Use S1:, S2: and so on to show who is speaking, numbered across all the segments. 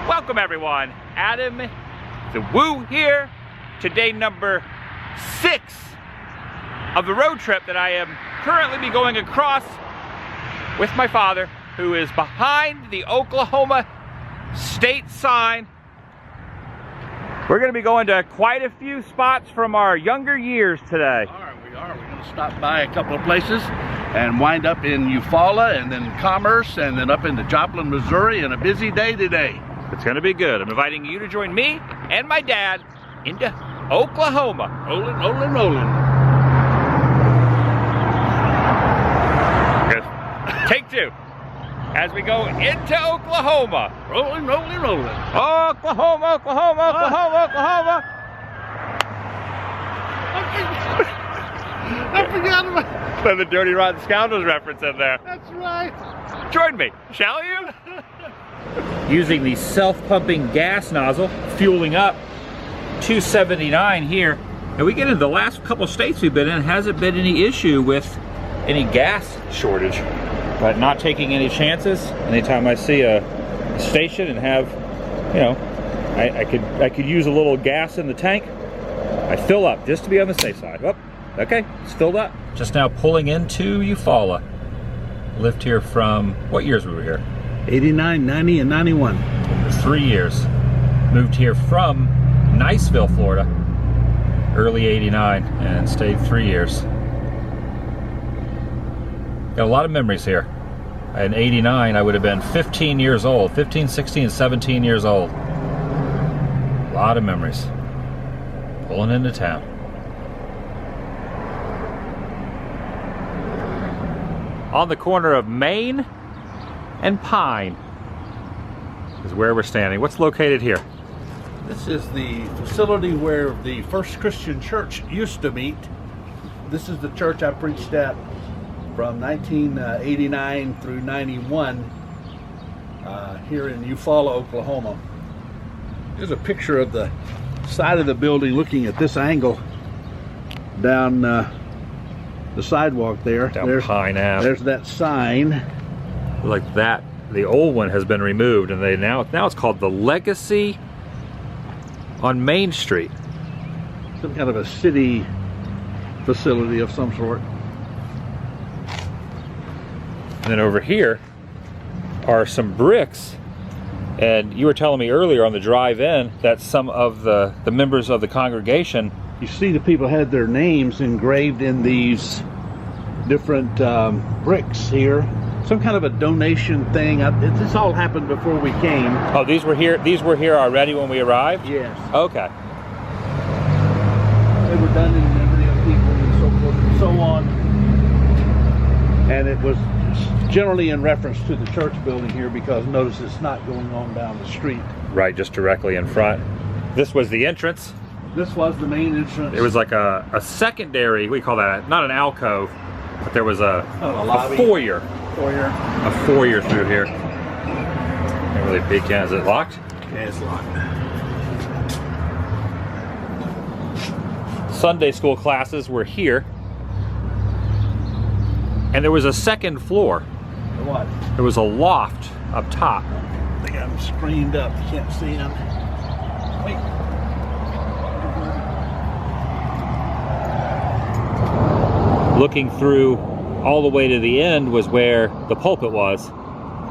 S1: Welcome everyone, Adam the Woo here. Today number 6 of the road trip that I am currently going across with my father, who is behind the Oklahoma state sign. We're going to be going to quite a few spots from our younger years today.
S2: We are. We're going to stop by a couple of places and wind up in Eufaula and then Commerce and then up into Joplin, Missouri, and a busy day today.
S1: It's going to be good. I'm inviting you to join me and my dad into Oklahoma.
S2: Rolling, rolling, rolling.
S1: Good. Take 2. As we go into Oklahoma.
S2: Rolling, rolling, rolling.
S1: Oklahoma, Oklahoma, Oklahoma, Oklahoma.
S2: I forgot about
S1: Put the Dirty Rotten Scoundrels reference in there.
S2: That's right.
S1: Join me, shall you? Using the self-pumping gas nozzle, fueling up 279 here. And we get into the last couple of states we've been in, hasn't been any issue with any gas shortage. But not taking any chances. Anytime I see a station and have, you know, I could use a little gas in the tank, I fill up just to be on the safe side. Oh, okay, it's filled up. Just now pulling into Eufaula. Lived here from, what years were we here?
S2: 89, 90, and 91.
S1: 3 years. Moved here from Niceville, Florida, early 89, and stayed 3 years. Got a lot of memories here. In 89, I would have been 15 years old. 15, 16, 17 years old. A lot of memories. Pulling into town. On the corner of Main and Pine is where we're standing. What's located here?
S2: This is the facility where the First Christian Church used to meet. This is the church I preached at from 1989 through 91 here in Eufaula, Oklahoma. Here's a picture of the side of the building looking at this angle down the sidewalk there.
S1: Down Pine Ave.
S2: There's that sign.
S1: Like that, the old one has been removed, and now it's called the Legacy on Main Street.
S2: Some kind of a city facility of some sort.
S1: And then over here are some bricks, and you were telling me earlier on the drive in that some of the members of the congregation,
S2: you see the people had their names engraved in these different bricks here. Some kind of a donation thing. This all happened before we came.
S1: Oh, these were here already when we arrived?
S2: Yes.
S1: Okay.
S2: They were done in memory of people and so forth and so on. And it was generally in reference to the church building here, because notice it's not going on down the street.
S1: Right, just directly in front. This was the entrance.
S2: This was the main entrance.
S1: It was like a secondary, we call that, not an alcove, but there was a foyer. A foyer through here. Can't really peek in. Is it locked?
S2: Yeah, it's locked.
S1: Sunday school classes were here. And there was a second floor.
S2: What?
S1: There was a loft up top.
S2: I think I'm screened up. You can't see them. Wait.
S1: Looking through all the way to the end was where the pulpit was,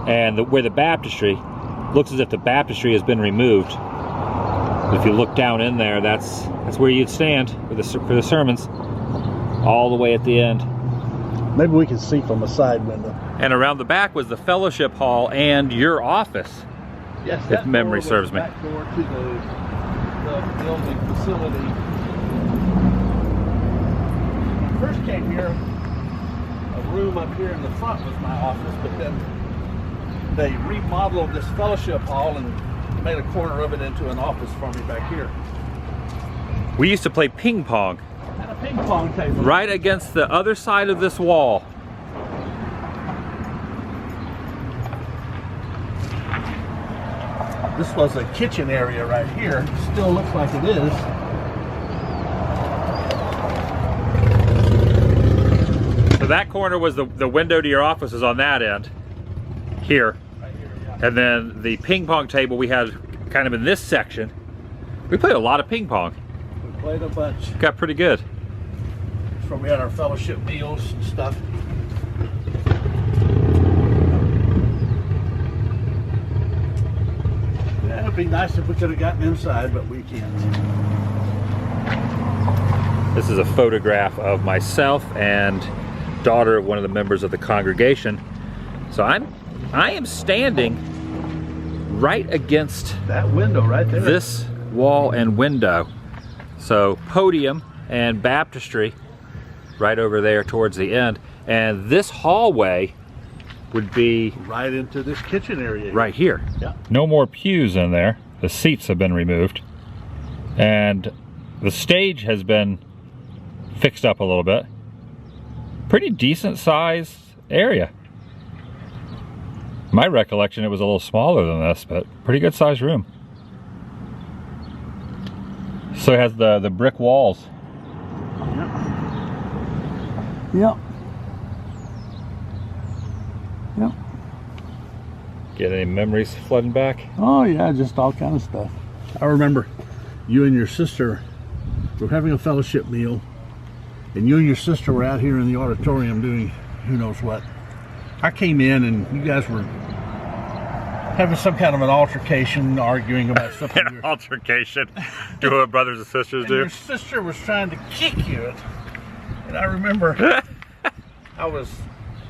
S1: and where the baptistry. Looks as if the baptistry has been removed. If you look down in there, that's where you'd stand for the sermons, all the way at the end.
S2: Maybe we can see from a side window.
S1: And around the back was the fellowship hall and your office.
S2: Yes,
S1: if memory serves me.
S2: Back door to the building facility. When I first came here, a room up here in the front was my office, but then they remodeled this fellowship hall and made a corner of it into an office for me back here.
S1: We used to play ping pong.
S2: And a ping pong table.
S1: Right against the other side of this wall.
S2: This was a kitchen area right here. Still looks like it is.
S1: So that corner was the window to your office is on that end. Here.
S2: Right here, yeah.
S1: And then the ping pong table we had kind of in this section. We played a lot of ping pong.
S2: We played a bunch.
S1: Got pretty good.
S2: That's where we had our fellowship meals and stuff. Yeah, it'd be nice if we could have gotten inside, but we can't.
S1: This is a photograph of myself and daughter of one of the members of the congregation. So I am standing right against
S2: that window right there.
S1: This wall and window. So podium and baptistry right over there towards the end. And this hallway would be
S2: right into this kitchen area.
S1: Right here.
S2: Yeah.
S1: No more pews in there. The seats have been removed. And the stage has been fixed up a little bit. Pretty decent sized area. My recollection, it was a little smaller than this, but pretty good sized room. So it has the brick walls.
S2: Yep. Yep.
S1: Get any memories flooding back?
S2: Oh yeah, just all kind of stuff. I remember you and your sister were having a fellowship meal, and you and your sister were out here in the auditorium doing who knows what. I came in and you guys were having some kind of an altercation, arguing about something.
S1: An altercation. Do what brothers and sisters do.
S2: Your sister was trying to kick you. And I remember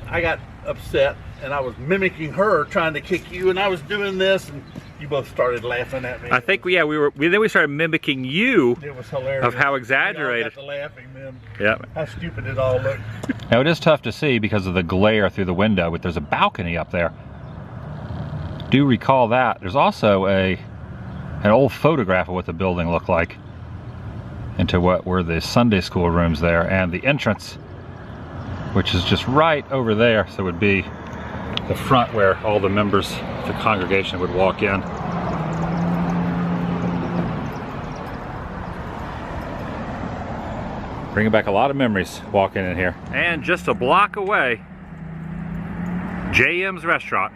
S2: I got upset and I was mimicking her trying to kick you, and I was doing this, and you both started laughing at me.
S1: I think then we started mimicking you.
S2: It was hilarious.
S1: Of how exaggerated.
S2: We all got to laughing then.
S1: Yeah.
S2: How stupid it all looked.
S1: Now it is tough to see because of the glare through the window, but there's a balcony up there. Do recall that. There's also an old photograph of what the building looked like into what were the Sunday school rooms there, and the entrance, which is just right over there, so it would be the front where all the members of the congregation would walk in. Bringing back a lot of memories walking in here. And just a block away, JM's restaurant.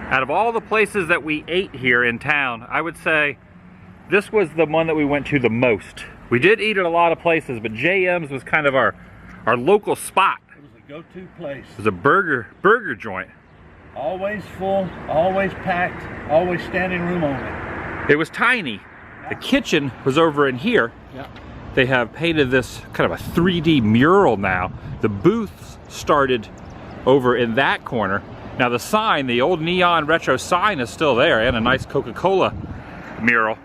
S1: Out of all the places that we ate here in town, I would say this was the one that we went to the most. We did eat at a lot of places, but JM's was kind of our local spot.
S2: It was a go-to place.
S1: It was a burger joint.
S2: Always full, always packed, always standing room only.
S1: It was tiny. The kitchen was over in here.
S2: Yeah.
S1: They have painted this kind of a 3D mural now. The booths started over in that corner. Now the sign, the old neon retro sign, is still there, and a nice Coca-Cola mural.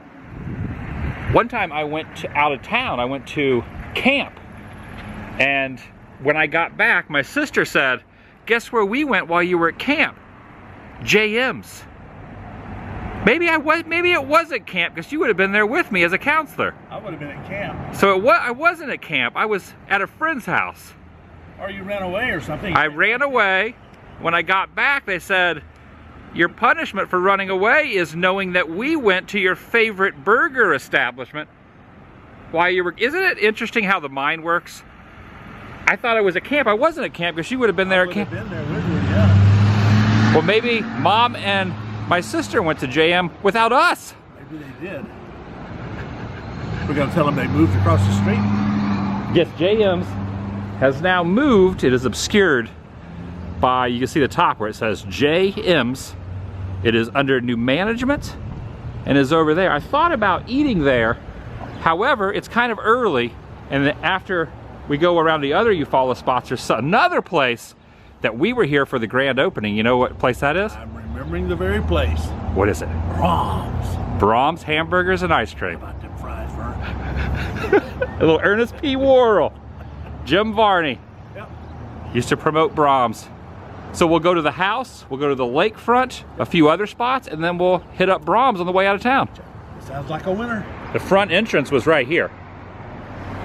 S1: One time I went out of town, I went to camp, and when I got back, my sister said, "Guess where we went while you were at camp? JM's." Maybe it was at camp, because you would have been there with me as a counselor.
S2: I would have been at camp.
S1: So I wasn't at camp, I was at a friend's house.
S2: Or you ran away or something.
S1: I ran away. When I got back, they said, "Your punishment for running away is knowing that we went to your favorite burger establishment while you were..." Isn't it interesting how the mind works? I thought I was at camp. I wasn't at camp because you would have been there at camp.
S2: I would have been there with you, yeah.
S1: Well, maybe Mom and my sister went to JM without us.
S2: Maybe they did. We're going to tell them they moved across the street.
S1: Yes, JM's has now moved. It is obscured by, you can see the top where it says JM's. It is under new management and is over there. I thought about eating there. However, it's kind of early, and then after we go around the other Eufaula spots, there's another place that we were here for the grand opening. You know what place that is?
S2: I'm remembering the very place.
S1: What is it?
S2: Braum's.
S1: Braum's Hamburgers and Ice Cream.
S2: How about them fries, Vern?
S1: A little Ernest P. Worrell. Jim Varney.
S2: Yep.
S1: Used to promote Braum's. So we'll go to the house, we'll go to the lakefront, a few other spots, and then we'll hit up Braum's on the way out of town.
S2: Sounds like a winner.
S1: The front entrance was right here.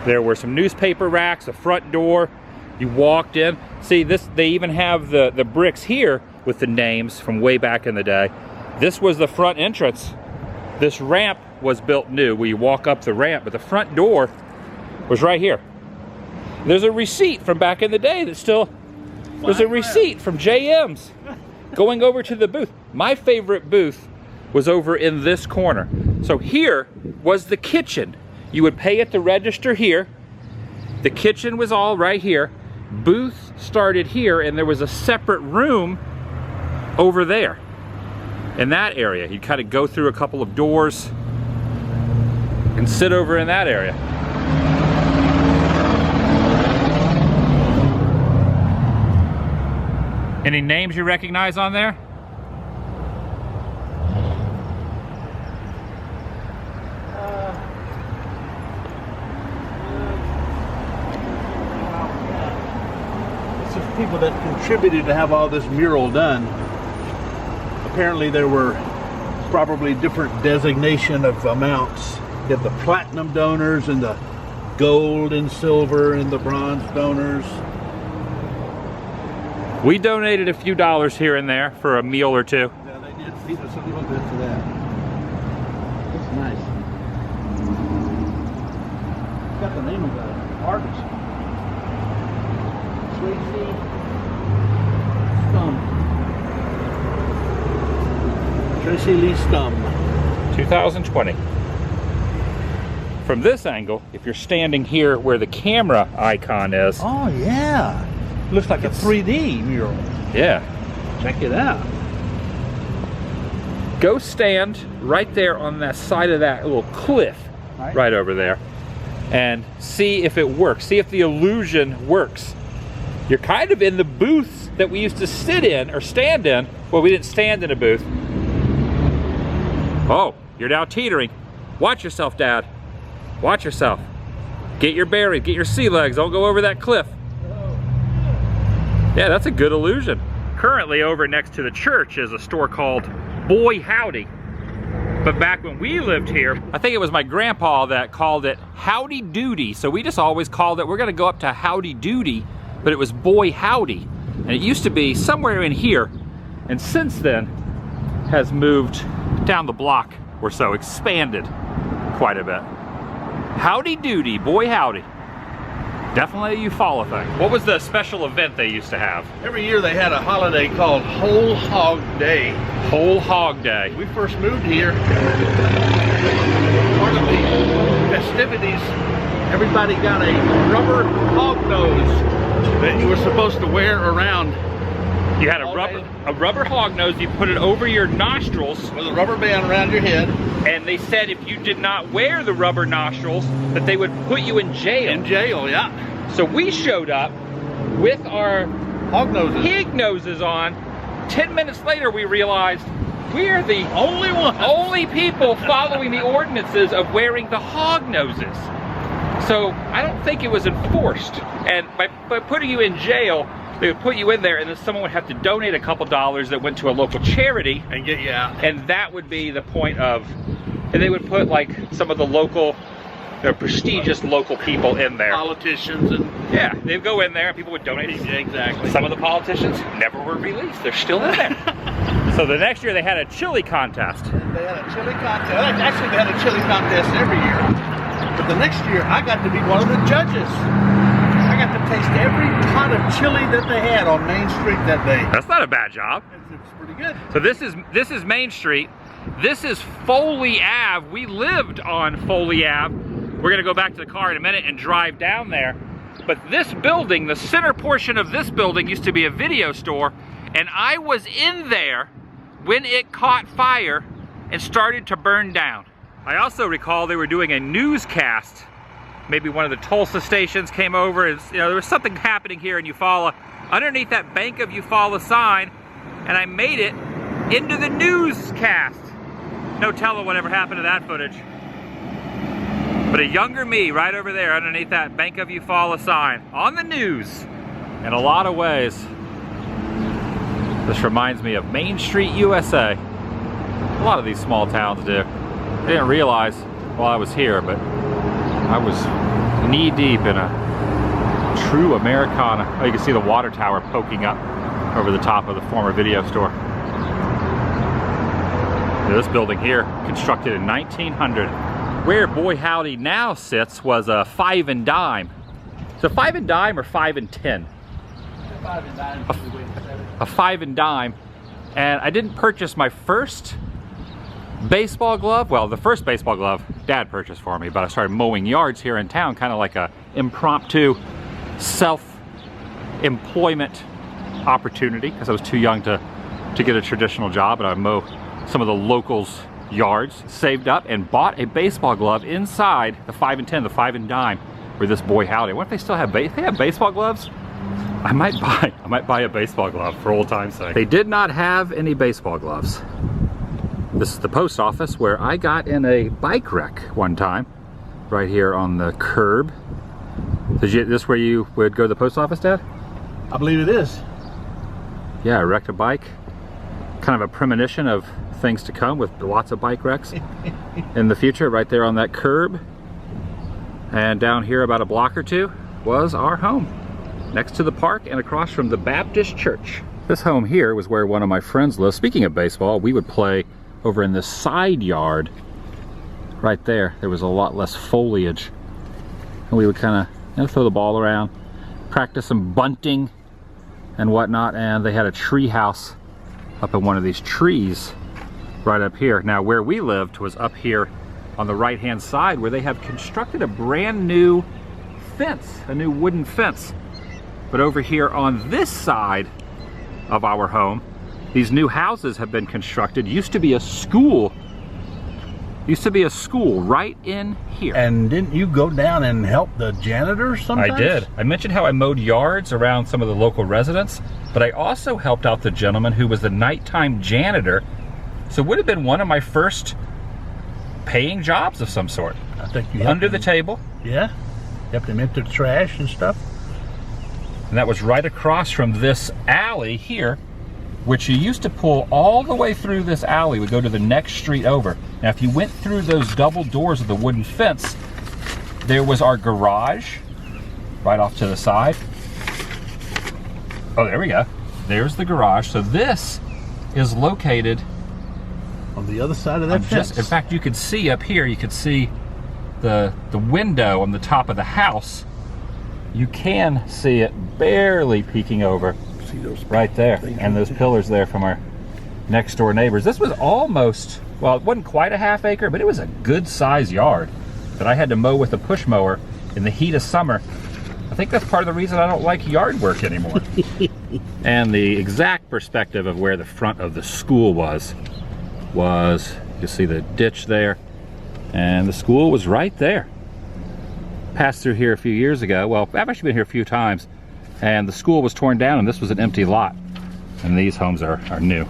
S1: There were some newspaper racks, a front door. You walked in. See, this, they even have the bricks here with the names from way back in the day. This was the front entrance. This ramp was built new where you walk up the ramp, but the front door was right here. There's a receipt from back in the day that still... There's a receipt from JM's going over to the booth. my favorite booth was over in this corner. So here was the kitchen. You would pay at the register here. The kitchen was all right here. Booth started here, and there was a separate room over there in that area. You'd kind of go through a couple of doors and sit over in that area. Any names you recognize on there?
S2: This is people that contributed to have all this mural done. Apparently there were probably different designation of amounts. You had the platinum donors and the gold and silver and the bronze donors.
S1: We donated a few dollars here and there for a meal or two.
S2: Yeah, they did feed us a little bit for that. That's nice. Got the name of the artist. Tracy Stum. Tracy Lee Stum.
S1: 2020. From this angle, if you're standing here where the camera icon is.
S2: Oh yeah. Looks like a 3D mural.
S1: Yeah.
S2: Check it out.
S1: Go stand right there on that side of that little cliff right over there and see if it works. See if the illusion works. You're kind of in the booths that we used to sit in or stand in. Well, we didn't stand in a booth. Oh, you're now teetering. Watch yourself, Dad. Watch yourself. Get your bearings, get your sea legs. Don't go over that cliff. Yeah, that's a good illusion. Currently over next to the church is a store called Boy Howdy. But back when we lived here, I think it was my grandpa that called it Howdy Doody. So we just always called it, we're gonna go up to Howdy Doody, but it was Boy Howdy. And it used to be somewhere in here, and since then has moved down the block or so, expanded quite a bit. Howdy Doody, Boy Howdy. Definitely a Eufaula thing. What was the special event they used to have?
S2: Every year they had a holiday called Whole Hog Day.
S1: Whole Hog Day.
S2: We first moved here. Part of the festivities, everybody got a rubber hog nose that you were supposed to wear around.
S1: You had a rubber hog nose, you put it over your nostrils.
S2: With a rubber band around your head.
S1: And they said if you did not wear the rubber nostrils, that they would put you in jail.
S2: In jail, yeah.
S1: So we showed up with our
S2: hog noses.
S1: Pig noses on. 10 minutes later we realized we're the only people following the ordinances of wearing the hog noses. So I don't think it was enforced. And by putting you in jail, they would put you in there and then someone would have to donate a couple dollars that went to a local charity.
S2: And get you out.
S1: And that would be the point of, and they would put like some of the local, prestigious local people in there.
S2: Politicians and...
S1: Yeah, they'd go in there and people would donate.
S2: Yeah, exactly.
S1: Some of the politicians never were released. They're still in there. So the next year they had a chili contest.
S2: They had a chili contest. Actually, they had a chili contest every year. But the next year, I got to be one of the judges. I got to taste every pot of chili that they had on Main Street that day.
S1: That's not a bad job.
S2: It's pretty good.
S1: So this is Main Street. This is Foley Ave. We lived on Foley Ave. We're gonna go back to the car in a minute and drive down there. But this building, the center portion of this building used to be a video store, and I was in there when it caught fire and started to burn down. I also recall they were doing a newscast. Maybe one of the Tulsa stations came over and there was something happening here in Eufaula underneath that Bank of Eufaula sign, and I made it into the newscast. No telling whatever happened to that footage. But a younger me right over there underneath that Bank of Eufaula sign on the news. In a lot of ways, this reminds me of Main Street, USA. A lot of these small towns do. I didn't realize while I was here, but I was knee deep in a true Americana. Oh, you can see the water tower poking up over the top of the former video store. This building here, constructed in 1900. Where Boy Howdy now sits was a 5 and dime. So 5 and dime or 5 and 10?
S2: 5 and dime.
S1: A 5 and dime And I didn't purchase my first baseball glove. Well, the first baseball glove Dad purchased for me, but I started mowing yards here in town, kind of like a impromptu self-employment opportunity, because I was too young to get a traditional job, and I mow some of the locals' yards. Saved up and bought a baseball glove inside the 5 and 10, the 5 and dime, where this boy howdy. What if they still have they have baseball gloves? I might buy a baseball glove for old time's sake. They did not have any baseball gloves. This is the post office, where I got in a bike wreck one time, right here on the curb. Is this where you would go to the post office, Dad?
S2: I believe it is.
S1: Yeah, I wrecked a bike. Kind of a premonition of things to come with lots of bike wrecks in the future. Right there on that curb. And down here about a block or two was our home, next to the park and across from the Baptist church. This home here was where one of my friends lived. Speaking of baseball, we would play over in this side yard right there. There was a lot less foliage, and we would kind of throw the ball around, practice some bunting and whatnot. And they had a tree house up in one of these trees right up here. Now where we lived was up here on the right hand side, where they have constructed a brand new fence, a new wooden fence. But over here on this side of our home, these new houses have been constructed. Used to be a school right in here.
S2: And didn't you go down and help the janitor sometimes?
S1: I did. I mentioned how I mowed yards around some of the local residents, but I also helped out the gentleman who was the nighttime janitor. So it would have been one of my first paying jobs of some sort.
S2: I think you
S1: under the table.
S2: Yeah. Helped him empty the trash and stuff.
S1: And that was right across from this alley here, which you used to pull all the way through this alley, would go to the next street over. Now if you went through those double doors of the wooden fence, there was our garage right off to the side. Oh, there we go. There's the garage. So this is located
S2: on the other side of that fence.
S1: In fact, you could see up here, you could see the window on the top of the house. You can see it barely peeking over.
S2: See those
S1: right there, and those pillars there from our next door neighbors. This was almost, well, it wasn't quite a half acre, but it was a good size yard that I had to mow with a push mower in the heat of summer. I think that's part of the reason I don't like yard work anymore. And the exact perspective of where the front of the school was you see the ditch there, and the school was right there. Passed through here a few years ago. Well, I've actually been here a few times, and the school was torn down and this was an empty lot, and these homes are new.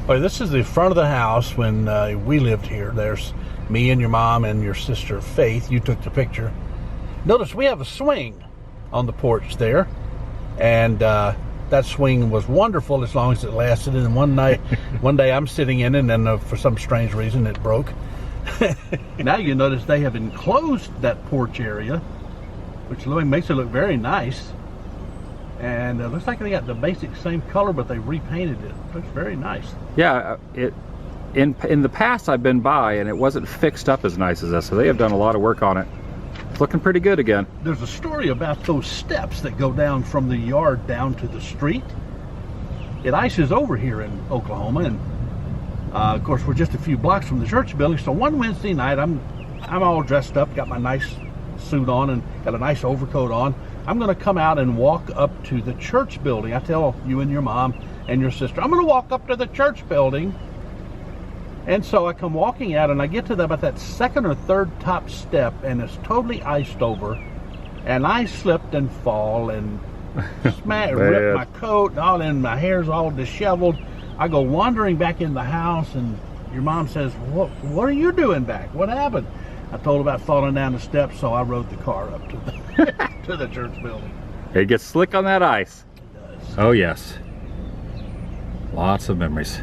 S2: Well, this is the front of the house when we lived here. There's me and your mom and your sister Faith. You took the picture. Notice we have a swing on the porch there, and that swing was wonderful as long as it lasted. And one day I'm sitting in it, and then for some strange reason it broke. Now you notice they have enclosed that porch area, which makes it look very nice. And it looks like they got the basic same color, but they repainted it. It looks very nice.
S1: Yeah, in the past I've been by, and it wasn't fixed up as nice as this, so they have done a lot of work on it. It's looking pretty good again.
S2: There's a story about those steps that go down from the yard down to the street. It ices over here in Oklahoma, and of course we're just a few blocks from the church building. So one Wednesday night, I'm all dressed up, got my nice suit on and got a nice overcoat on. I'm going to come out and walk up to the church building. I tell you and your mom and your sister, I'm going to walk up to the church building. And so I come walking out, and I get to about that second or third top step, and it's totally iced over. And I slipped and fall and ripped my coat, and my hair's all disheveled. I go wandering back in the house, and your mom says, what are you doing back? What happened? I told her about falling down the steps, so I rode the car up to the to the church building.
S1: It gets slick on that ice.
S2: It does.
S1: Oh yes. Lots of memories.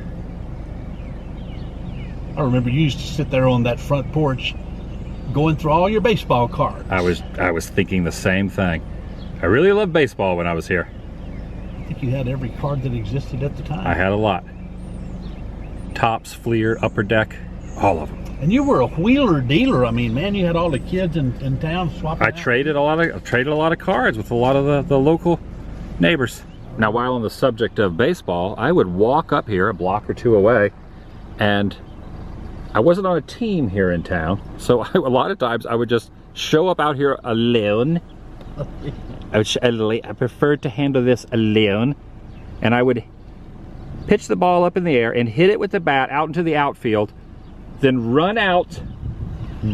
S2: I remember you used to sit there on that front porch going through all your baseball cards.
S1: I was thinking the same thing. I really loved baseball when I was here.
S2: I think you had every card that existed at the time.
S1: I had a lot. Tops, Fleer, Upper Deck, all of them.
S2: And you were a wheeler dealer. I mean, man, you had all the kids in town swapping.
S1: I traded a lot of cards with a lot of the local neighbors.
S2: I
S1: Now, while on the subject of baseball, I would walk up here a block or two away, and I wasn't on a team here in town, so a lot of times I would just show up out here alone. I preferred to handle this alone, and I would pitch the ball up in the air and hit it with the bat out into the outfield, then run out,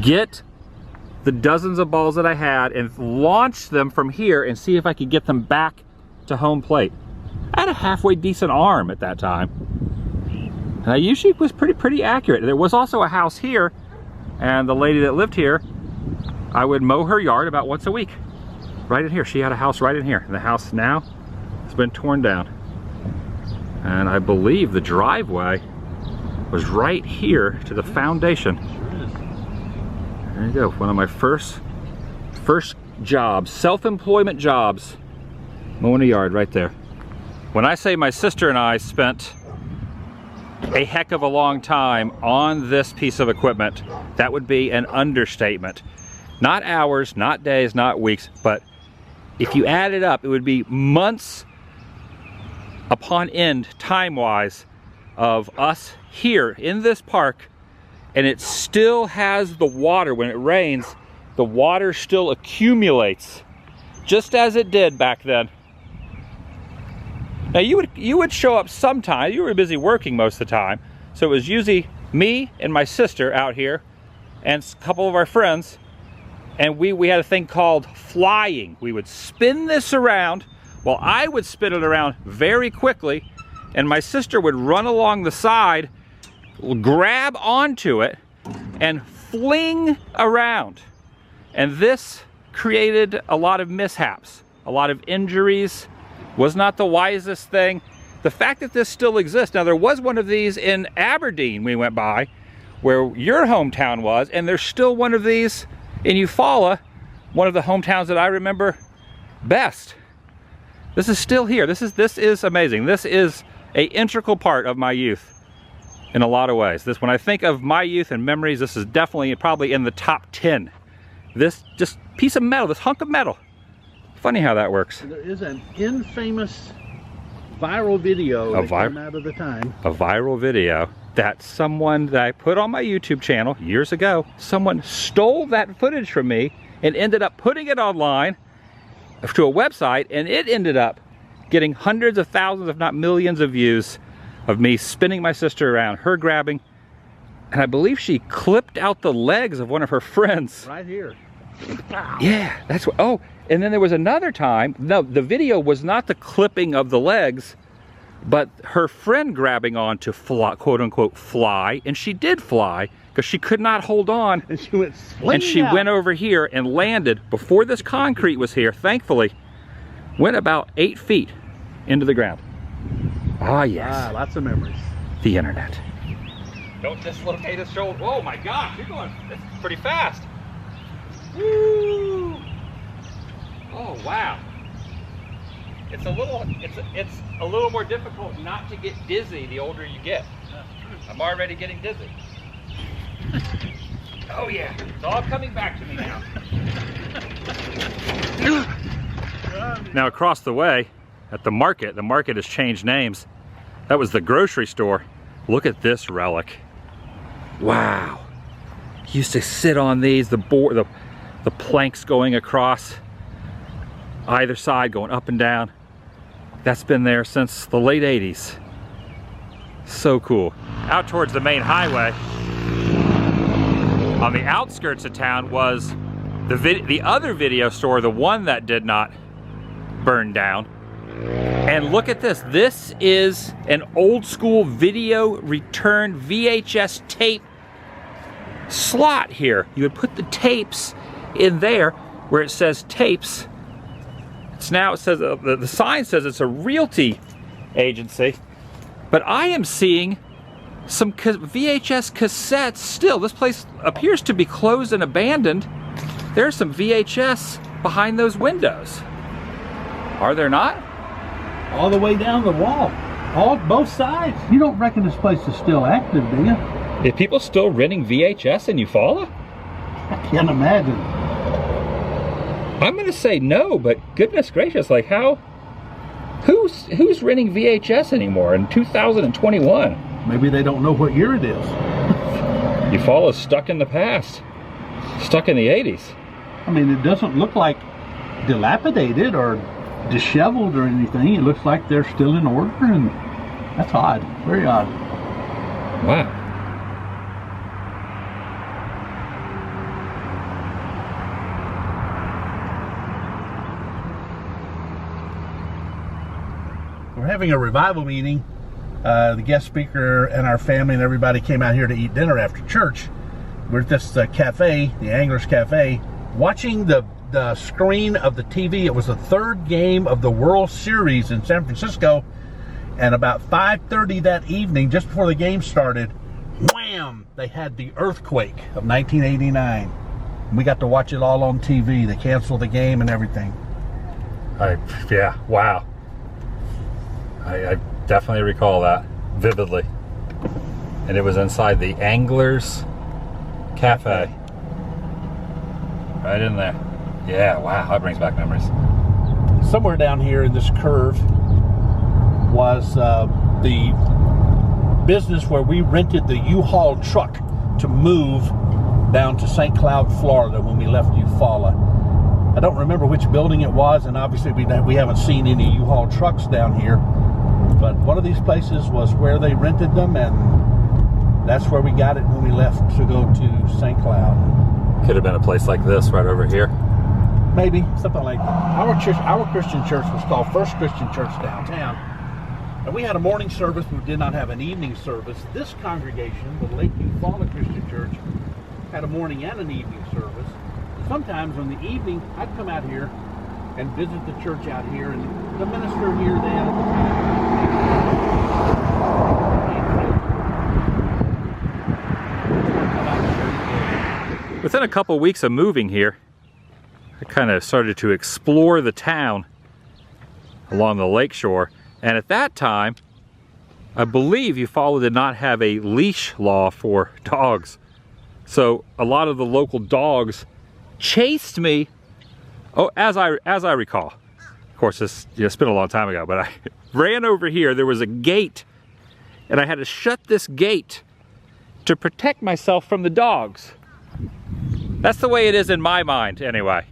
S1: get the dozens of balls that I had, and launch them from here and see if I could get them back to home plate. I had a halfway decent arm at that time. And I usually was pretty accurate. There was also a house here, and the lady that lived here, I would mow her yard about once a week. Right in here. She had a house right in here. And the house now has been torn down. And I believe the driveway was right here to the foundation. There you go. One of my first jobs, self-employment jobs. Mowing a yard right there. When I say my sister and I spent a heck of a long time on this piece of equipment, that would be an understatement. Not hours, not days, not weeks, but if you add it up, it would be months upon end, time-wise, of us here in this park, and it still has the water. When it rains, the water still accumulates, just as it did back then. Now you would show up sometime. You were busy working most of the time, so it was usually me and my sister out here and a couple of our friends, and we had a thing called flying. We would spin this around. Well, I would spin it around very quickly, and my sister would run along the side, grab onto it, and fling around. And this created a lot of mishaps, a lot of injuries. Was not the wisest thing. The fact that this still exists, now there was one of these in Aberdeen we went by, where your hometown was, and there's still one of these in Eufaula, one of the hometowns that I remember best. This is still here. This is amazing. This is an integral part of my youth in a lot of ways. When I think of my youth and memories, this is definitely probably in the top 10. This just piece of metal, this hunk of metal. Funny how that works.
S2: There is an infamous viral video that came out of the time.
S1: A viral video that someone that I put on my YouTube channel years ago, someone stole that footage from me and ended up putting it online to a website, and it ended up getting hundreds of thousands, if not millions of views of me spinning my sister around, her grabbing, and I believe she clipped out the legs of one of her friends.
S2: Right here.
S1: Yeah, that's what, oh, and then there was another time, no, the video was not the clipping of the legs, but her friend grabbing on to fly, quote unquote fly, and she did fly because she could not hold on.
S2: And she went
S1: and she went over here and landed before this concrete was here, thankfully, went about 8 feet into the ground. Ah, yes.
S2: Ah, lots of memories.
S1: The internet. Don't dislocate his shoulder. Oh my gosh, you're going, that's pretty fast. Woo! Oh wow! It's a little more difficult not to get dizzy the older you get. I'm already getting dizzy. Oh yeah, it's all coming back to me now. Now across the way, at the market has changed names. That was the grocery store. Look at this relic. Wow! Used to sit on these, the planks going across either side, going up and down. That's been there since the late 80s. So cool. Out towards the main highway, on the outskirts of town, was the other video store, the one that did not burn down. And look at this. This is an old school video return VHS tape slot here. You would put the tapes in there where it says tapes. It's now, it says, the sign says it's a realty agency, but I am seeing some VHS cassettes still. This place appears to be closed and abandoned. There's some VHS behind those windows. Are there not?
S2: All the way down the wall. Both sides. You don't reckon this place is still active, do you?
S1: Are people still renting VHS in Eufaula?
S2: I can't imagine.
S1: I'm gonna say no, but goodness gracious, like who's who's renting VHS anymore in 2021?
S2: Maybe they don't know what year it is.
S1: Eufaula's stuck in the past. Stuck in the 80s.
S2: I mean, it doesn't look like dilapidated or disheveled or anything. It looks like they're still in order, and that's odd. Very odd.
S1: Wow.
S2: We're having a revival meeting. The guest speaker and our family and everybody came out here to eat dinner after church. We're at this cafe, the Anglers Cafe, watching the screen of the TV. It was the third game of the World Series in San Francisco, and about 5:30 that evening, just before the game started, wham! They had the earthquake of 1989. We got to watch it all on TV. They canceled the game and everything.
S1: Yeah, wow. I definitely recall that vividly. And it was inside the Anglers Cafe. Right in there. Yeah, wow, that brings back memories.
S2: Somewhere down here in this curve was the business where we rented the U-Haul truck to move down to St. Cloud, Florida when we left Eufaula. I don't remember which building it was, and obviously we haven't seen any U-Haul trucks down here, but one of these places was where they rented them, and that's where we got it when we left to go to St. Cloud.
S1: Could have been a place like this right over here.
S2: Maybe, something like that. Our Christian church was called First Christian Church downtown. And we had a morning service, we did not have an evening service. This congregation, the Lake Eufaula Christian Church, had a morning and an evening service. Sometimes in the evening, I'd come out here and visit the church out here, and the minister here then at the time.
S1: Within a couple weeks of moving here, I kind of started to explore the town along the lakeshore, and at that time I believe Eufaula did not have a leash law for dogs, so a lot of the local dogs chased me. Oh, as I recall, of course it's been a long time ago, but I ran over here. There was a gate and I had to shut this gate to protect myself from the dogs. That's the way it is in my mind anyway.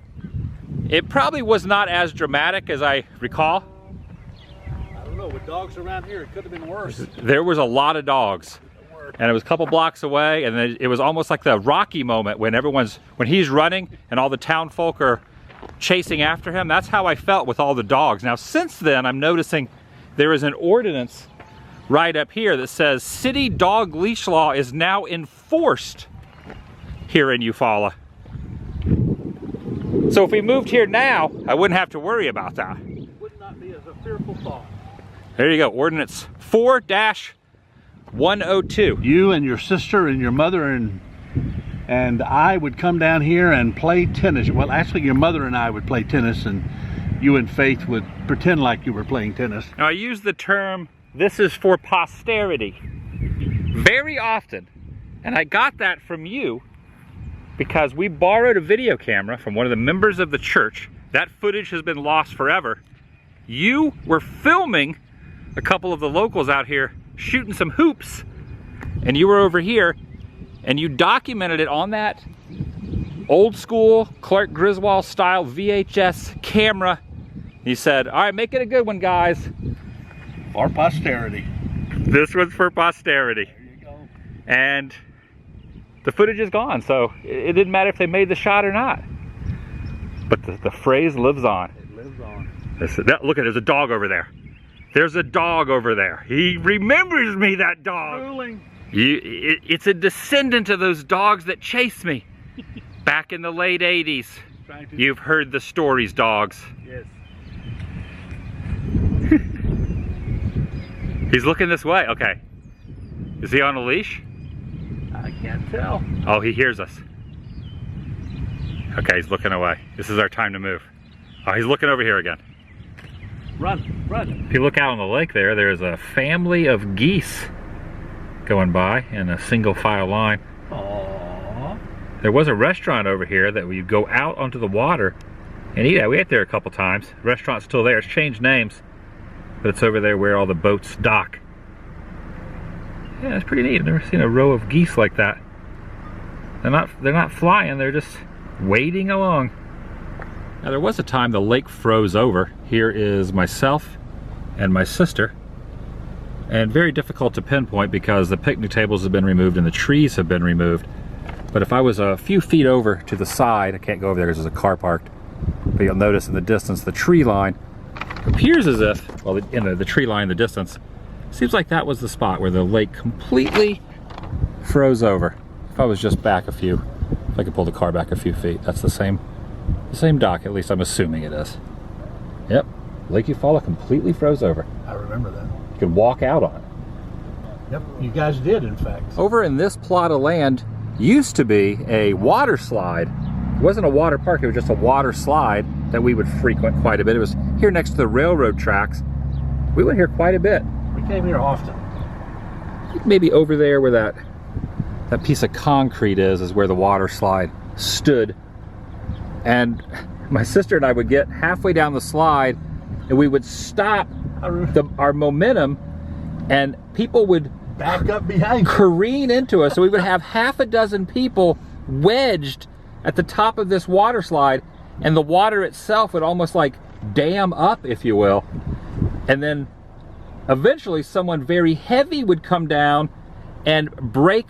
S1: It probably was not as dramatic as I recall.
S2: I don't know, with dogs around here, it could have been worse.
S1: There was a lot of dogs, and it was a couple blocks away, and then it was almost like the Rocky moment when he's running and all the town folk are chasing after him. That's how I felt with all the dogs. Now since then, I'm noticing there is an ordinance right up here that says city dog leash law is now enforced here in Eufaula. So if we moved here now, I wouldn't have to worry about that.
S2: It would not be as a fearful thought.
S1: There you go, ordinance 4-102.
S2: You and your sister and your mother and I would come down here and play tennis. Well, actually your mother and I would play tennis, and you and Faith would pretend like you were playing tennis.
S1: Now I use the term, this is for posterity, very often. And I got that from you because we borrowed a video camera from one of the members of the church. That footage has been lost forever. You were filming a couple of the locals out here shooting some hoops, and you were over here and you documented it on that old school Clark Griswold style VHS camera. You said, all right, make it a good one, guys.
S2: For posterity.
S1: This was for posterity.
S2: There you go.
S1: And the footage is gone, so it didn't matter if they made the shot or not. But the phrase lives on.
S2: It lives on.
S1: Look, there's a dog over there. There's a dog over there. He remembers me, that dog.
S2: Drooling.
S1: It's a descendant of those dogs that chased me back in the late 80s. You've heard the stories, dogs.
S2: Yes.
S1: He's looking this way. Okay. Is he on a leash?
S2: I can't tell.
S1: Oh, he hears us. Okay, he's looking away. This is our time to move. Oh, he's looking over here again.
S2: Run, run.
S1: If you look out on the lake there, there's a family of geese going by in a single file line.
S2: Aww.
S1: There was a restaurant over here that we go out onto the water and eat at. We ate there a couple times. The restaurant's still there. It's changed names. but it's over there where all the boats dock. Yeah, it's pretty neat. I've never seen a row of geese like that. They're not flying, they're just wading along. Now there was a time the lake froze over. Here is myself and my sister. And very difficult to pinpoint because the picnic tables have been removed and the trees have been removed. But if I was a few feet over to the side, I can't go over there because there's a car parked, but you'll notice in the distance the tree line appears as if, well, the tree line in the distance, seems like that was the spot where the lake completely froze over. If I was just back if I could pull the car back a few feet, that's the same dock, at least I'm assuming it is. Yep, Lake Eufaula completely froze over.
S2: I remember that.
S1: You could walk out on it.
S2: Yep, you guys did, in fact.
S1: Over in this plot of land used to be a water slide. It wasn't a water park, it was just a water slide that we would frequent quite a bit. It was here next to the railroad tracks. We went here quite a bit.
S2: We came here often.
S1: Maybe over there where that piece of concrete is where the water slide stood. And my sister and I would get halfway down the slide and we would stop our momentum and people would
S2: back up behind
S1: careen into us. So we would have half a dozen people wedged at the top of this water slide and the water itself would almost like dam up, if you will. And then eventually someone very heavy would come down and break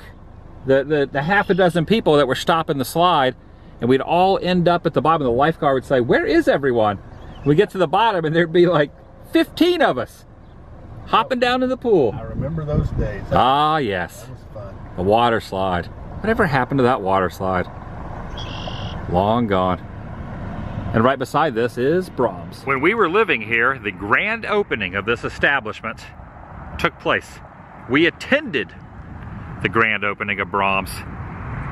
S1: the half a dozen people that were stopping the slide, and we'd all end up at the bottom. The lifeguard would say, "Where is everyone?" We get to the bottom and there'd be like 15 of us hopping down in the pool.
S2: I remember those days.
S1: Ah, yes.
S2: That was fun.
S1: The water slide. Whatever happened to that water slide? Long gone. And right beside this is Braum's. When we were living here, the grand opening of this establishment took place. We attended the grand opening of Braum's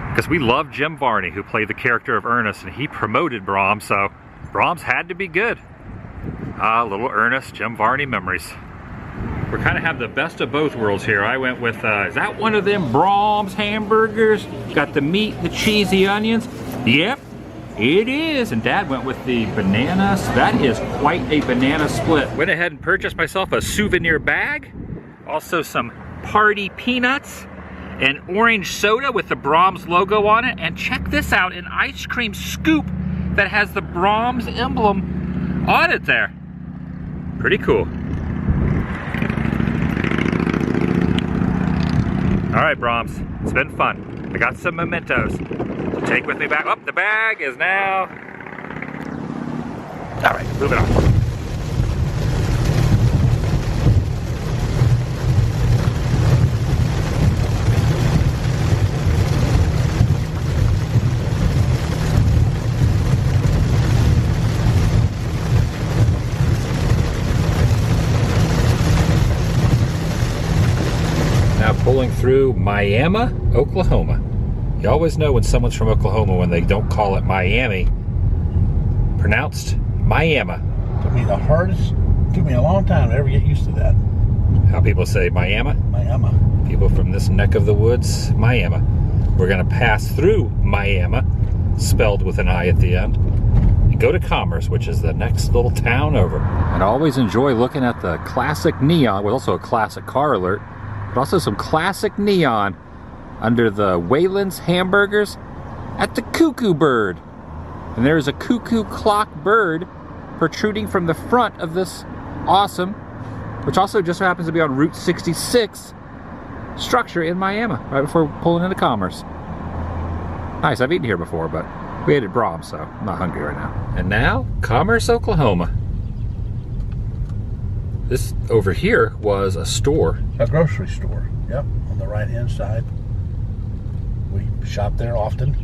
S1: because we love Jim Varney, who played the character of Ernest, and he promoted Braum, so Braum's had to be good. Ah, little Ernest, Jim Varney memories. We kind of have the best of both worlds here. I went with, is that one of them Braum's hamburgers? Got the meat, the cheese, the onions. Yep, it is. And Dad went with the bananas. That is quite a banana split. Went ahead and purchased myself a souvenir bag. Also some party peanuts. An orange soda with the Braum's logo on it. And check this out, an ice cream scoop that has the Braum's emblem on it there. Pretty cool. All right, Braum's, it's been fun. I got some mementos to take with me back. Oh, the bag is now. All right, moving on. Pulling through Miami, Oklahoma. You always know when someone's from Oklahoma when they don't call it Miami. Pronounced Miami.
S2: Took me a long time to ever get used to that.
S1: How people say Miami?
S2: Miami.
S1: People from this neck of the woods, Miami. We're going to pass through Miami, spelled with an I at the end, and go to Commerce, which is the next little town over. And I always enjoy looking at the classic neon, with also a classic car alert, but also some classic neon under the Wayland's hamburgers at the Cuckoo Bird. And there's a cuckoo clock bird protruding from the front of this awesome, which also just happens to be on Route 66 structure in Miami, right before pulling into Commerce. Nice, I've eaten here before, but we ate at Braum, so I'm not hungry right now. And now, Commerce, Oklahoma. This over here was a store.
S2: A grocery store, yep, on the right-hand side. We shop there often.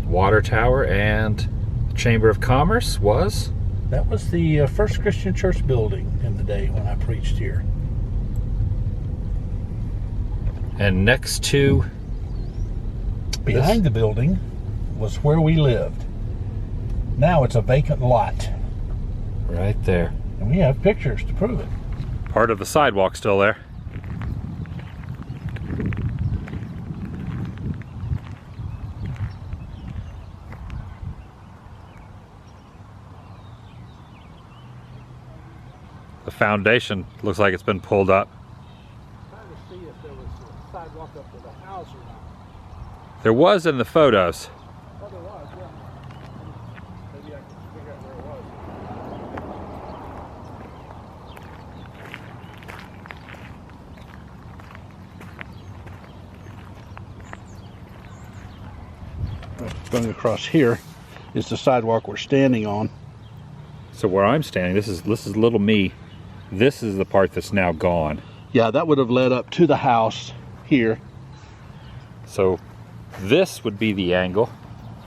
S1: Water tower and Chamber of Commerce was?
S2: That was the first Christian church building in the day when I preached here.
S1: And next to...
S2: Behind the building was where we lived. Now it's a vacant lot.
S1: Right there.
S2: And we have pictures to prove it.
S1: Part of the sidewalk still there. The foundation looks like it's been pulled up.
S2: Trying to see if there was a sidewalk up to the house or not.
S1: There was in the photos.
S2: Oh, there was, yeah. Maybe I can figure out where it was. Going across here is the sidewalk we're standing on.
S1: So where I'm standing, this is little me. This is the part that's now gone.
S2: Yeah, that would have led up to the house here.
S1: So this would be the angle.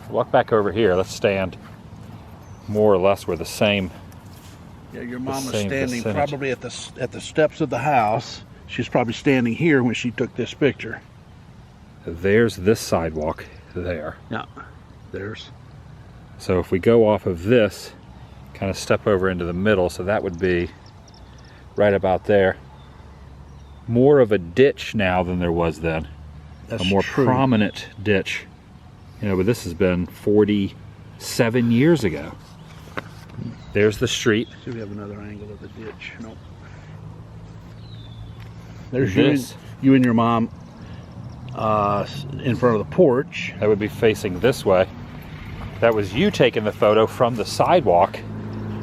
S1: Walk back over here. Let's stand more or less where the same.
S2: Yeah, your mom was
S1: same
S2: standing
S1: vicinity.
S2: probably at the steps of the house. She's probably standing here when she took this picture.
S1: There's this sidewalk there.
S2: Yeah, there's.
S1: So if we go off of this, kind of step over into the middle, so that would be right about there. More of a ditch now than there was then.
S2: That's
S1: a more
S2: true.
S1: prominent ditch. You know, but this has been 47 years ago. There's the street.
S2: See, we have another angle of the ditch. Nope. There's
S1: This.
S2: you and your mom in front of the porch.
S1: That would be facing this way. That was you taking the photo from the sidewalk.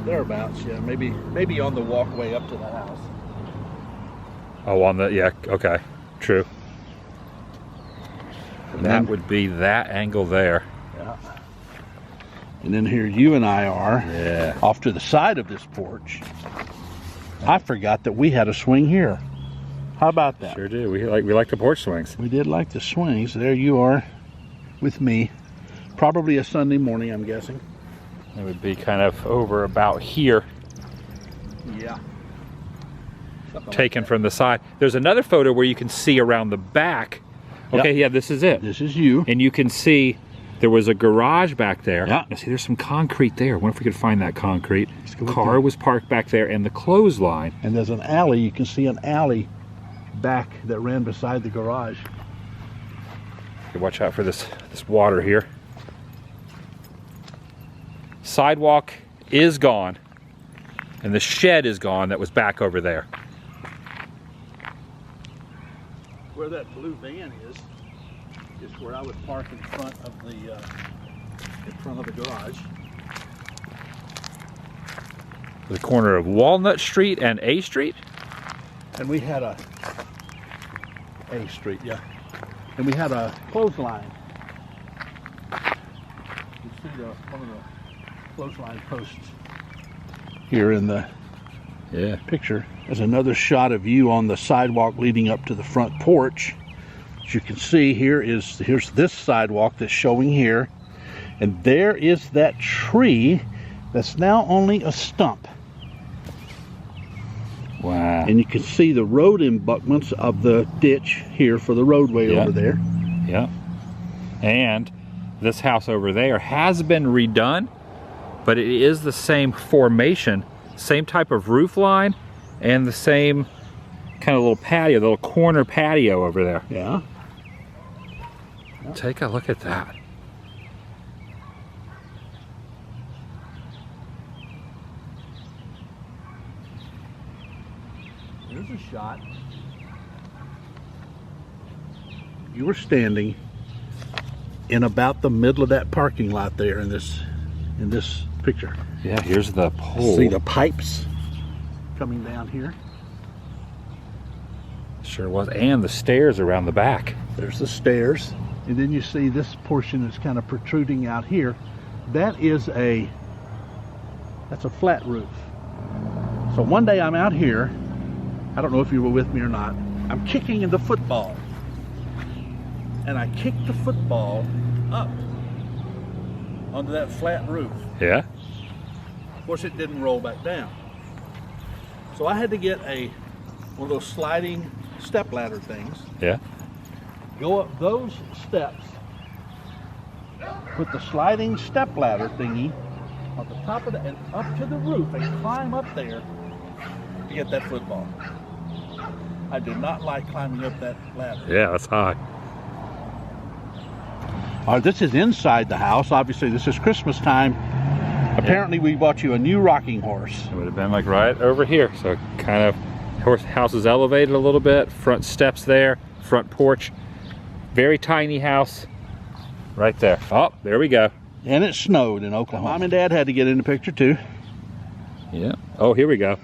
S2: Thereabouts, yeah. Maybe on the walkway up to the house.
S1: Oh, on the, yeah, okay, true.
S2: And
S1: That
S2: then,
S1: would be that angle there.
S2: yeah. And then here you and I are,
S1: Yeah.
S2: off to the side of this porch. I forgot that we had a swing here. How about that?
S1: Sure do. We like the porch swings.
S2: We did like the swings. There you are with me. Probably a Sunday morning, I'm guessing.
S1: It would be kind of over about here,
S2: Yeah.
S1: taken from the side. There's another photo where you can see around the back. Okay,
S2: Yep.
S1: yeah, this is it.
S2: This is you.
S1: And you can see there was a garage back there.
S2: Yeah.
S1: Now see, there's some concrete there. I wonder if we could find that concrete.
S2: go look
S1: Car
S2: there.
S1: was parked back there, and the clothesline.
S2: And there's an alley. You can see an alley back that ran beside the garage.
S1: Watch out for this water here. Sidewalk is gone, and the shed is gone that was back over there.
S2: Where that blue van is where I would park in front of the garage.
S1: The corner of Walnut Street and A Street.
S2: And we had a Street, yeah. And we had a clothesline. You see one of the clothesline posts here in the picture. There's another shot of you on the sidewalk leading up to the front porch. As you can see, here's this sidewalk that's showing here, and there is that tree that's now only a stump.
S1: Wow.
S2: And you can see the road embutments of the ditch here for the roadway
S1: Yeah.
S2: over there.
S1: Yeah. And this house over there has been redone, but it is the same formation, same type of roof line, and the same kind of little patio, the little corner patio over there.
S2: Yeah.
S1: Take a look at that.
S2: Here's a shot. You were standing in about the middle of that parking lot there in this picture.
S1: Yeah, here's the pole.
S2: See the pipes coming down here?
S1: Sure was. And the stairs around the back.
S2: There's the stairs. And then you see this portion is kind of protruding out here. That's a flat roof. So one day I'm out here, I don't know if you were with me or not, I'm kicking in the football. And I kicked the football up onto that flat roof.
S1: Yeah?
S2: Of course, it didn't roll back down. So I had to get one of those sliding step ladder things,
S1: Yeah.
S2: go up those steps, put the sliding step ladder thingy on the top of and up to the roof and climb up there to get that football. I did not like climbing up that ladder.
S1: Yeah, that's high.
S2: This is inside the house. Obviously, this is Christmas time. Apparently we bought you a new rocking horse.
S1: It would have been like right over here. So kind of, house is elevated a little bit, front steps there, front porch. Very tiny house right there. Oh, there we go.
S2: And it snowed in Oklahoma. Mom and Dad had to get in the picture too.
S1: Yeah. Oh, here we go.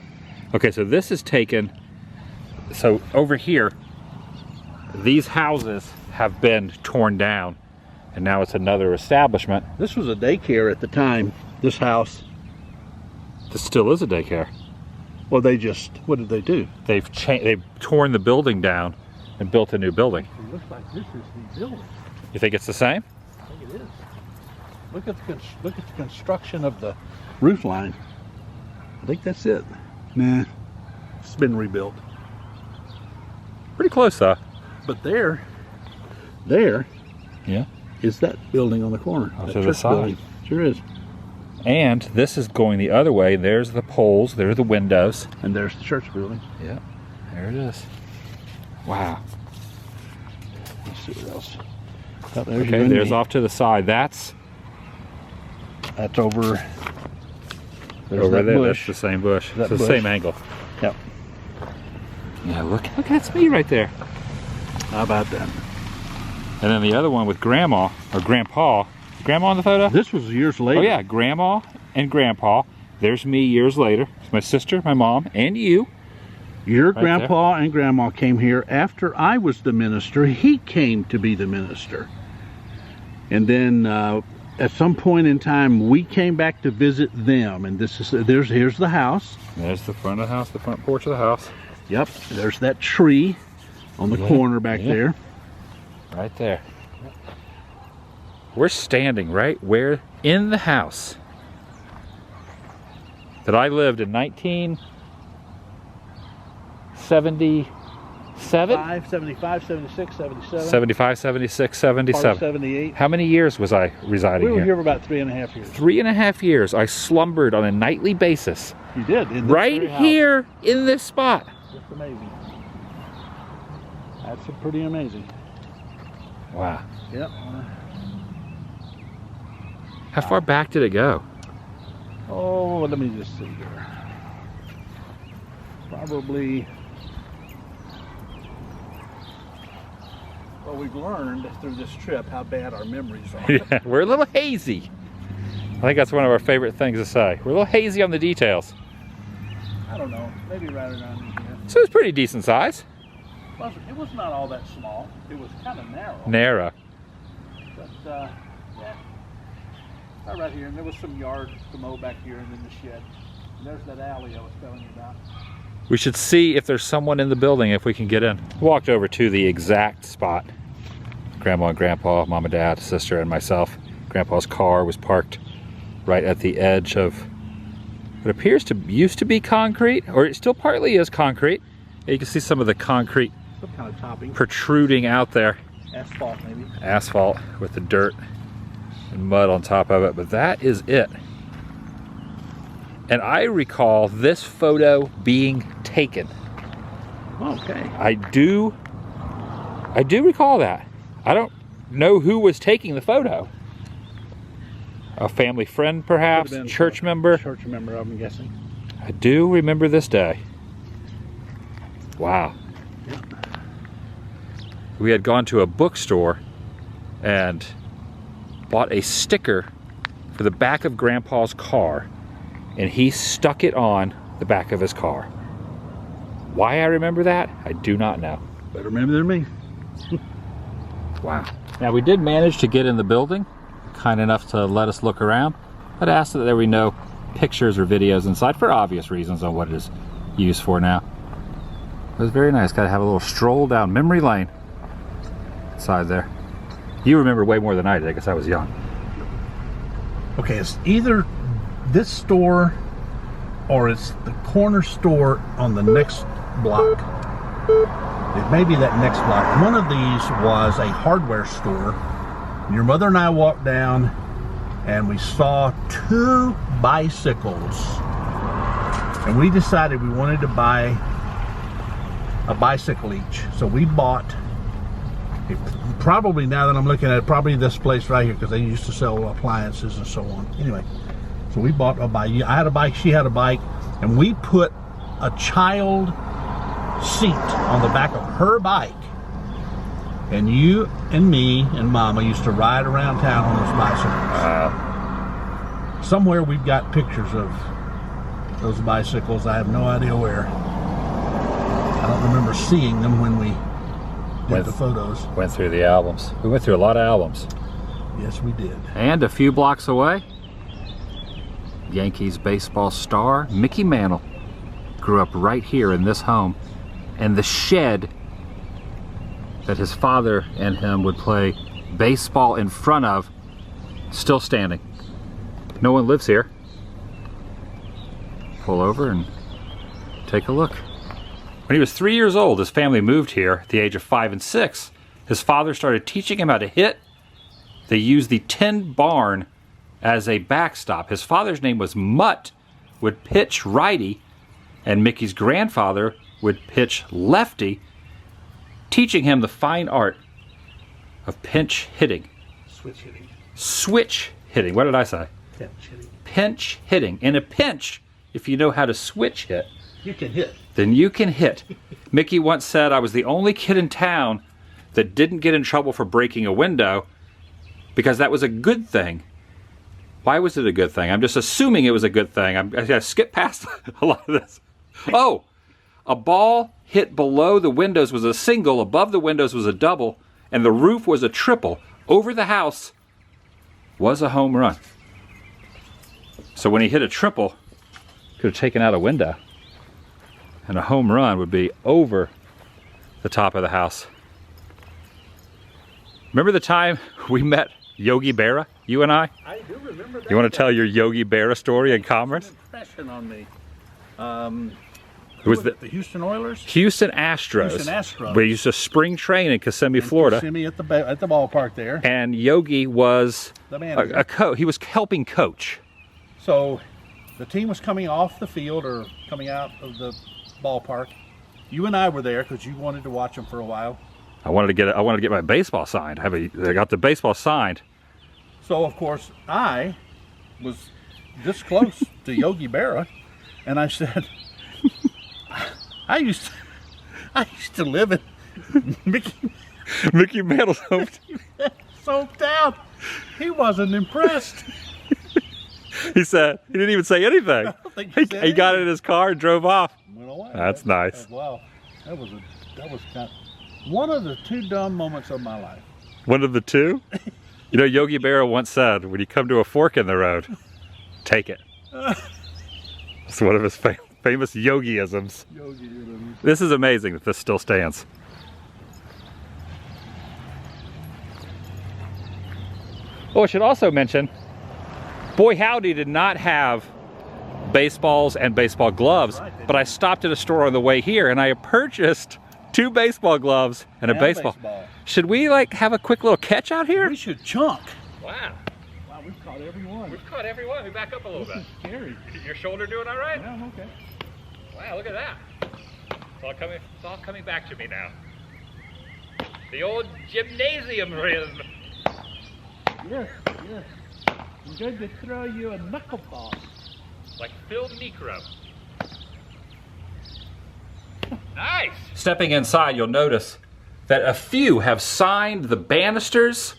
S1: Okay, so this is taken, so over here, these houses have been torn down and now it's another establishment.
S2: This was a daycare at the time, this house.
S1: This still is a daycare.
S2: Well, they just, what did they do?
S1: They've torn the building down and built a new building.
S2: It looks like this is the building.
S1: You think it's the same?
S2: I think it is. Look at the construction of the roof line. I think that's it. Nah, it's been rebuilt.
S1: Pretty close though.
S2: But there
S1: yeah,
S2: is that building on the corner.
S1: Off
S2: That
S1: to the
S2: church
S1: side.
S2: building. Sure is.
S1: And this is going the other way. There's the poles, there are the windows.
S2: And there's the church building.
S1: Yeah, there it is. Wow.
S2: Let's see what else. Oh, there's
S1: Okay, there's off to the side. That's
S2: over. There's
S1: over
S2: that
S1: there.
S2: bush.
S1: That's the same bush.
S2: That
S1: It's the
S2: bush.
S1: same angle.
S2: Yep.
S1: Yeah, look, that's me right there.
S2: How about that?
S1: And then the other one with Grandma or Grandpa. Grandma in the photo?
S2: This was years later.
S1: Oh yeah, Grandma and Grandpa. There's me years later. It's my sister, my mom, and you.
S2: Your
S1: Right
S2: grandpa and grandma came here after I was the minister. He came to be the minister. And then at some point in time, we came back to visit them. And here's the house.
S1: There's the front of the house, the front porch of the house.
S2: Yep, there's that tree on the corner back there.
S1: Right there. We're standing right where in the house that I lived in 1977?
S2: 75, 76, 77.
S1: 75, 76, 77.
S2: 78.
S1: How many years was I residing
S2: We were
S1: here?
S2: here for about 3.5 years.
S1: 3.5 years. I slumbered on a nightly basis.
S2: You did. In this
S1: Right
S2: very house.
S1: here in this spot.
S2: That's amazing. That's pretty amazing.
S1: Wow.
S2: Yep.
S1: How far back did it go?
S2: Oh, let me just see here. Probably. Well, we've learned through this trip how bad our memories are.
S1: Yeah, we're a little hazy. I think that's one of our favorite things to say. We're a little hazy on the details.
S2: I don't know. Maybe right around here.
S1: So it's pretty decent size.
S2: It was not all that small. It was kind of narrow.
S1: Narrow.
S2: But, yeah. Right here. And there was some yard to mow back here and then the shed. And there's that alley I was telling you about.
S1: We should see if there's someone in the building, if we can get in. Walked over to the exact spot. Grandma and Grandpa, Mom and Dad, sister, and myself. Grandpa's car was parked right at the edge of what appears to used to be concrete, or it still partly is concrete. You can see some of the concrete
S2: Some kind of topping.
S1: protruding out there.
S2: Asphalt, maybe.
S1: Asphalt with the dirt and mud on top of it, but that is it. And I recall this photo being taken.
S2: Okay.
S1: I do recall that. I don't know who was taking the photo. A family friend, perhaps,
S2: Could've been
S1: church member.
S2: Church member, I'm guessing.
S1: I do remember this day. Wow.
S2: Yeah.
S1: We had gone to a bookstore and bought a sticker for the back of Grandpa's car, and he stuck it on the back of his car. Why I remember that, I do not know.
S2: Better remember than me.
S1: Wow. Now we did manage to get in the building, kind enough to let us look around, but asked that there be no pictures or videos inside for obvious reasons on what it is used for now. It was very nice. Got to have a little stroll down memory lane inside there. You remember way more than I did, I guess I was young.
S2: Okay, it's either this store or it's the corner store on the next block. It may be that next block. One of these was a hardware store. Your mother and I walked down and we saw 2 bicycles. And we decided we wanted to buy a bicycle each. So we bought, probably now that I'm looking at it, probably this place right here, because they used to sell appliances and so on. Anyway, So we bought a bike. I had a bike, she had a bike, and we put a child seat on the back of her bike. And you and me and Mama used to ride around town on those bicycles. Somewhere we've got pictures of those bicycles. I have no idea where. I don't remember seeing them when we did the photos.
S1: Went through the albums. We went through a lot of albums.
S2: Yes, we did.
S1: And a few blocks away, Yankees baseball star Mickey Mantle grew up right here in this home. And the shed that his father and him would play baseball in front of, still standing. No one lives here. Pull over and take a look. When he was 3 years old, his family moved here at the age of 5 and 6. His father started teaching him how to hit. They used the tin barn as a backstop. His father's name was Mutt, would pitch righty, and Mickey's grandfather would pitch lefty, teaching him the fine art of pinch hitting.
S2: Switch hitting.
S1: Switch hitting. What did I say?
S2: Pinch hitting.
S1: Pinch hitting. In a pinch, if you know how to switch hit,
S2: you can hit.
S1: Then you can hit. Mickey once said, I was the only kid in town that didn't get in trouble for breaking a window because that was a good thing. Why was it a good thing? I'm just assuming it was a good thing. I skipped past a lot of this. Oh, a ball hit below the windows was a single, above the windows was a double, and the roof was a triple. Over the house was a home run. So when he hit a triple, could have taken out a window. And a home run would be over the top of the house. Remember the time we met Yogi Berra, you and I?
S2: I do remember that.
S1: You want to tell your Yogi Berra story in Commerce?
S2: Impression on me.
S1: It was the
S2: Houston Oilers?
S1: Houston Astros.
S2: Houston Astros.
S1: We used to spring train in Kissimmee, Florida.
S2: Kissimmee at the ballpark there.
S1: And Yogi was
S2: the manager.
S1: He was helping coach.
S2: So the team was coming off the field or coming out of the ballpark. You and I were there because you wanted to watch them for a while.
S1: I wanted to get my baseball signed. I got the baseball signed.
S2: So of course I was this close to Yogi Berra, and I said, I used to live in
S1: Mickey Mantle's
S2: hometown. He wasn't impressed.
S1: He said he didn't even say anything.
S2: I don't think he
S1: got in his car and drove off.
S2: Went away.
S1: That's nice.
S2: Wow, that was kind of one of the two dumb moments of my life.
S1: One of the two? You know, Yogi Berra once said, when you come to a fork in the road, take it. It's one of his famous yogiisms. This is amazing that this still stands. Oh, I should also mention, boy howdy did not have baseballs and baseball gloves, but I stopped at a store on the way here and I purchased 2 baseball gloves and a baseball. Should we like have a quick little catch out here?
S2: We should chunk.
S1: Wow.
S2: Wow, we've caught every one.
S1: We've caught every one. We back up a little bit.
S2: This is scary.
S1: Your shoulder doing all right?
S2: Yeah, I'm okay.
S1: Wow, look at that. It's all coming back to me now. The old gymnasium rhythm.
S2: Yes. I'm going to throw you a knuckleball.
S1: Like Phil Necro. Nice! Stepping inside, you'll notice that a few have signed the banisters.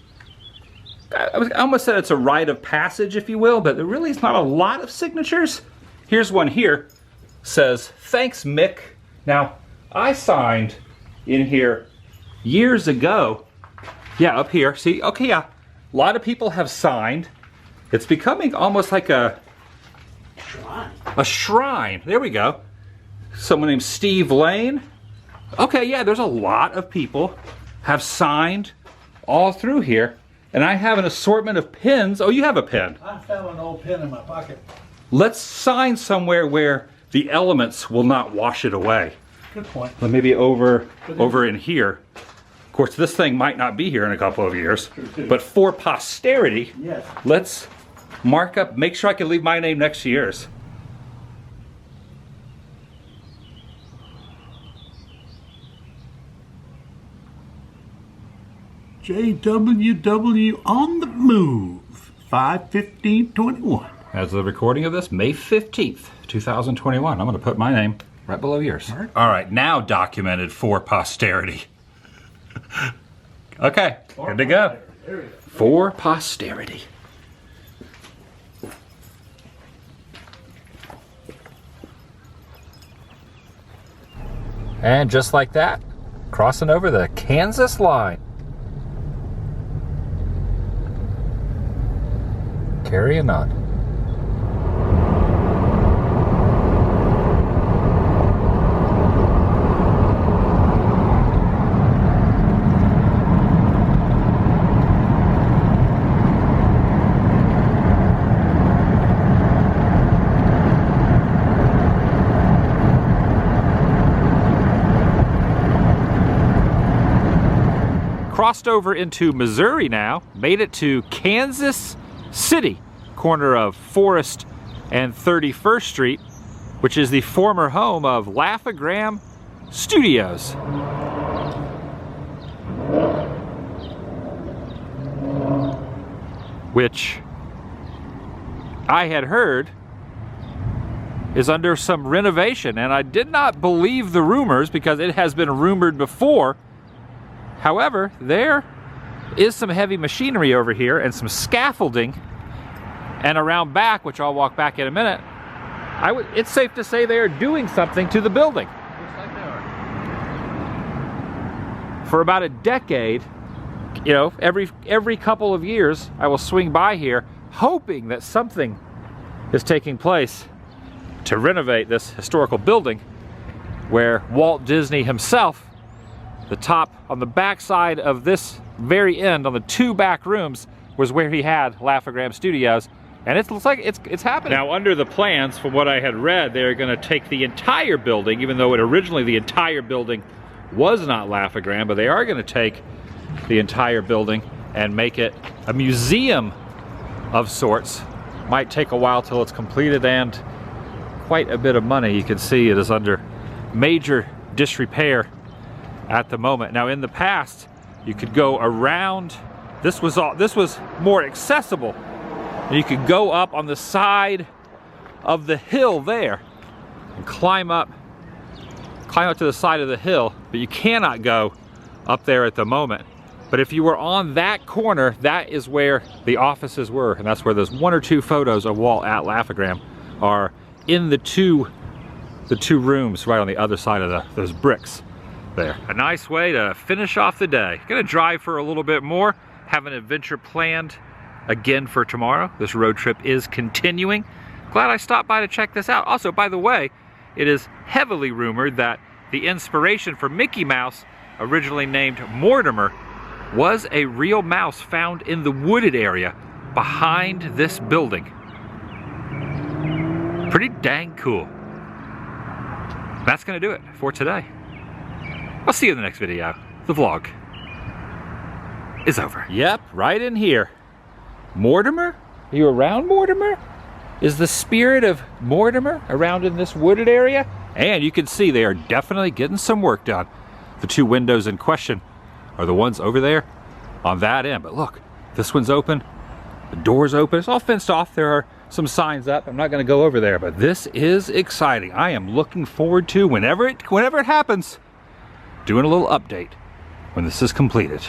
S1: I almost said it's a rite of passage, if you will, but there really is not a lot of signatures. Here's one here. Says, thanks, Mick. Now, I signed in here years ago. Yeah, up here. See, okay, yeah. A lot of people have signed. It's becoming almost like a shrine. There we go. Someone named Steve Lane. Okay, yeah, there's a lot of people have signed all through here. And I have an assortment of pins. Oh, you have a pen.
S2: I found an old pen in my pocket.
S1: Let's sign somewhere where the elements will not wash it away.
S2: Good point.
S1: Well, maybe over in here. Of course, this thing might not be here in a couple of years. But for posterity,
S2: yes.
S1: Let's mark up, make sure I can leave my name next to yours.
S2: JWW on the move, 5/15/21.
S1: As of the recording of this, May 15th, 2021. I'm going to put my name right below yours. All right, now documented for posterity. Okay, good to go. For posterity. And just like that, crossing over the Kansas line. Carrying on. Crossed over into Missouri now, made it to Kansas City, corner of Forest and 31st Street, which is the former home of Laugh-O-Gram Studios. Which I had heard is under some renovation, and I did not believe the rumors because it has been rumored before. However, there is some heavy machinery over here and some scaffolding, and around back, which I'll walk back in a minute, it's safe to say they are doing something to the building.
S2: Looks like they are.
S1: For about a decade, you know, every couple of years, I will swing by here hoping that something is taking place to renovate this historical building where Walt Disney himself, the top on the back side of this very end, on the two back rooms, was where he had Laugh-O-Gram Studios, and it looks like it's happening. Now, under the plans, from what I had read, they're going to take the entire building, even though originally the entire building was not Laugh-O-Gram, but they are going to take the entire building and make it a museum of sorts. Might take a while till it's completed, and quite a bit of money. You can see it is under major disrepair at the moment. Now, in the past, you could go around. This was more accessible. You could go up on the side of the hill there and climb up to the side of the hill, but you cannot go up there at the moment. But if you were on that corner, that is where the offices were, and that's where those one or two photos of Walt at Laugh-O-Gram are, in the two rooms right on the other side of those bricks there. A nice way to finish off the day. Gonna drive for a little bit more, have an adventure planned again for tomorrow. This road trip is continuing. Glad I stopped by to check this out. Also, by the way, it is heavily rumored that the inspiration for Mickey Mouse, originally named Mortimer, was a real mouse found in the wooded area behind this building. Pretty dang cool. That's gonna do it for today. I'll see you in the next video. The vlog is over. Yep, right in here. Mortimer? Are you around, Mortimer? Is the spirit of Mortimer around in this wooded area? And you can see they are definitely getting some work done. The two windows in question are the ones over there on that end. But look, this one's open, the door's open, it's all fenced off. There are some signs up. I'm not gonna go over there, but this is exciting. I am looking forward to, whenever it happens, doing a little update when this is completed.